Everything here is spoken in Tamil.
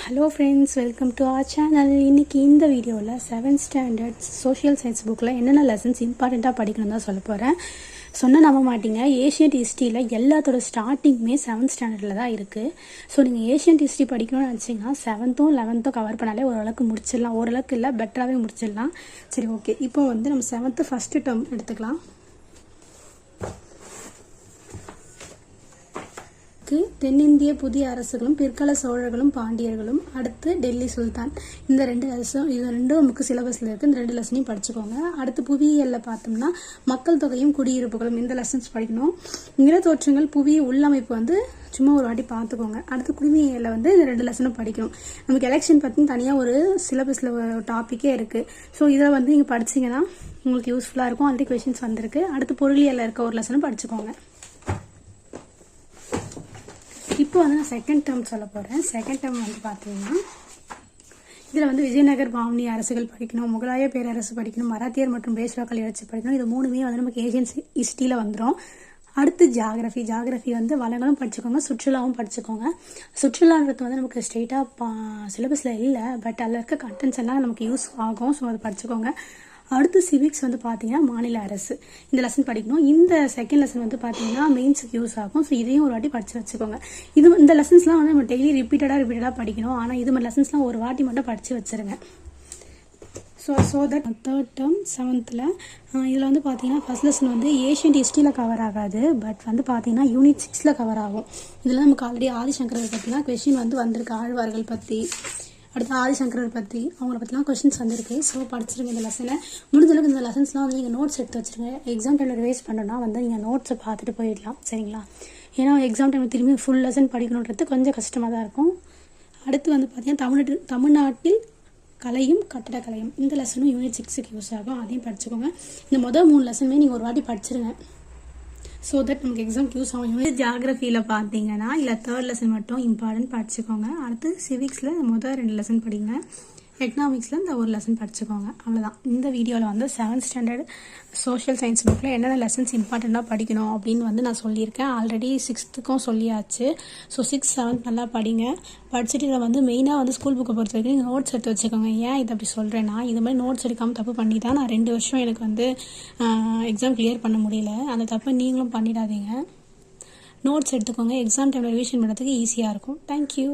Hello friends, welcome to our channel. இன்றைக்கி இந்த வீடியோவில் 7th ஸ்டாண்டர்ட் சோஷியல் சயின்ஸ் புக்கில் என்னென்ன லெசன்ஸ் இம்பார்ட்டண்ட்டாக படிக்கணும் தான் சொல்ல போகிறேன். சொன்னால் நம்ப மாட்டீங்க, ஏஷியன்ட் ஹிஸ்ட்ரியில் எல்லாத்தோட ஸ்டார்டிங்குமே 7th ஸ்டாண்டர்டில் தான் இருக்குது. ஸோ நீங்கள் ஏஷியன்ட் ஹிஸ்ட்ரி படிக்கணும்னு நினச்சிங்கன்னா 7th 11th கவர் பண்ணாலே ஓரளவுக்கு முடிச்சிடலாம். ஓரளவுக்கு இல்லை, பெட்டராகவே முடிச்சிடலாம். சரி, ஓகே. இப்போ வந்து நம்ம 7th ஃபஸ்ட்டு டேர்ம் எடுத்துக்கலாம். தென்னிந்திய புதிய அரசுகளும் பிற்கால சோழர்களும் பாண்டியர்களும், அடுத்து டெல்லி சுல்தான். இந்த ரெண்டும் நமக்கு சிலபஸில் இருக்குது. இந்த 2 லெசனையும் படிச்சுக்கோங்க. அடுத்து புவியியலில் பார்த்தோம்னா மக்கள் தொகையும் குடியிருப்புகளும், இந்த லெசன்ஸ் படிக்கணும். நிலத்தோற்றங்கள் புவி உள்ளமைப்பு வந்து சும்மா ஒரு வாட்டி பார்த்துக்கோங்க. அடுத்து குடிமையியலில் வந்து இந்த 2 லெசனும் படிக்கணும். நமக்கு எலெக்ஷன் பற்றி தனியாக ஒரு சிலபஸில் டாப்பிக்கே இருக்குது. ஸோ இதில் வந்து நீங்கள் படிச்சிங்கன்னா உங்களுக்கு யூஸ்ஃபுல்லாக இருக்கும். ஆல்ரெடி கொஷின்ஸ் வந்திருக்கு. அடுத்து பொருளியலில் இருக்க ஒரு லெசனும் படிச்சுக்கோங்க. இப்போ வந்து நான் செகண்ட் டேர்ம் சொல்ல போகிறேன். செகண்ட் டேர்ம் வந்து பார்த்தீங்கன்னா இதில் வந்து விஜயநகர் பாவனி அரசுகள் படிக்கணும், முகலாய பேரரசு படிக்கணும், மராத்தியர் மற்றும் பேஷ்வாக்கள் எழுச்சி படிக்கணும். இது 3மே வந்து நமக்கு ஏஷியன் ஹிஸ்ட்ரியில் வந்துடும். அடுத்து ஜாகிரஃபி வந்து வளங்களும் படிச்சுக்கோங்க, சுற்றுலாவும் படிச்சுக்கோங்க. சுற்றுலான்றது வந்து நமக்கு ஸ்ட்ரெயிட்டாக சிலபஸில் இல்லை, பட் அதில் இருக்க கண்டென்ட்ஸ் எல்லாம் நமக்கு யூஸ் ஆகும். ஸோ அதை படிச்சுக்கோங்க. அடுத்து சிவிக்ஸ் வந்து பார்த்தீங்கன்னா மாநில அரசு, இந்த லெசன் படிக்கணும். இந்த செகண்ட் லெசன் வந்து பார்த்தீங்கன்னா மெயின்ஸுக்கு யூஸ் ஆகும். ஸோ இதையும் ஒரு வாட்டி படித்து வச்சுக்கோங்க. இந்த லெசன்ஸ்லாம் வந்து நம்ம டெய்லி ரிப்பீட்டடாக படிக்கணும். ஆனால் இது மாதிரி லெசன்ஸ்லாம் ஒரு வாட்டி மட்டும் படித்து வச்சுருங்க. So that third term 7th இதில் வந்து பார்த்தீங்கன்னா ஃபர்ஸ்ட் லெசன் வந்து ஏஷியன்ட் ஹிஸ்ட்ரியில் கவர் ஆகாது, பட் வந்து பார்த்தீங்கன்னா யூனிட் 6 கவர் ஆகும். இதில் நமக்கு ஆல்ரெடி ஆதிசங்கரர் பற்றிலாம் கொஷின் வந்து வந்திருக்கு. ஆழ்வார்கள் பற்றி, அடுத்து ஆதிசங்கரர் பற்றி, அவங்கள பற்றிலாம் கொஷின்ஸ் வந்திருக்கு. ஸோ படிச்சிருங்க இந்த லெசனை. முடிஞ்சளவுக்கு இந்த லெசன்ஸ்லாம் வந்து நீங்கள் நோட்ஸ் எடுத்து வச்சுருங்க. எக்ஸாம் டைமில் ரிவைஸ் பண்ணணும்னா வந்து நீங்கள் நோட்ஸை பார்த்துட்டு போயிடலாம், சரிங்களா? ஏன்னா எக்ஸாம் டைமில் திரும்பி ஃபுல் லெசன் படிக்கணுன்றது கொஞ்சம் கஷ்டமாக தான் இருக்கும். அடுத்து வந்து பார்த்தீங்கன்னா தமிழ்நாட்டில் கலையும் கட்டடக்கலையும், இந்த லெசனும் யூனிட் 6 யூஸ் ஆகும். அதையும் படிச்சுக்கோங்க. இந்த மொதல் 3 லெசனுமே நீங்கள் ஒரு வாட்டி படிச்சிருங்க. ஸோ தட் நமக்கு எக்ஸாம்க்கு யூஸ் ஆகும். ஜியாகிரஃபியில் பார்த்தீங்கன்னா இல்லை தேர்ட் லெசன் மட்டும் இம்பார்ட்டன்ட் படிச்சுக்கோங்க. அடுத்து சிவிக்ஸில் மொதல் 2 லெசன் படிங்க. எக்கனாமிக்ஸில் இந்த ஒரு லெசன் படிச்சுக்கோங்க. அவ்வளோதான். இந்த வீடியோவில் வந்து 7th ஸ்டாண்டர்ட் சோஷியல் சயின்ஸ் புக்கில் என்னென்ன லெசன்ஸ் இம்பார்ட்டண்ட்டாக படிக்கணும் அப்படின்னு வந்து நான் சொல்லியிருக்கேன். ஆல்ரெடி 6th சொல்லியாச்சு. ஸோ 6, 7 நல்லா படிங்க. படிச்சுட்டு இதை வந்து மெயினாக வந்து ஸ்கூல் புக்கை பொறுத்த வரைக்கும் நீங்கள் நோட்ஸ் எடுத்து வச்சுக்கோங்க. ஏன் இதை அப்படி சொல்கிறேன்னா, இது மாதிரி நோட்ஸ் எடுக்காமல் தப்பு பண்ணி தான் நான் 2 வருஷம் எனக்கு வந்து எக்ஸாம் கிளியர் பண்ண முடியல. அந்த தப்பை நீங்களும் பண்ணிடாதீங்க. நோட்ஸ் எடுத்துக்கோங்க. எக்ஸாம் டைமில் ரிவிஷன் பண்ணுறதுக்கு ஈஸியாக இருக்கும். தேங்க்யூ.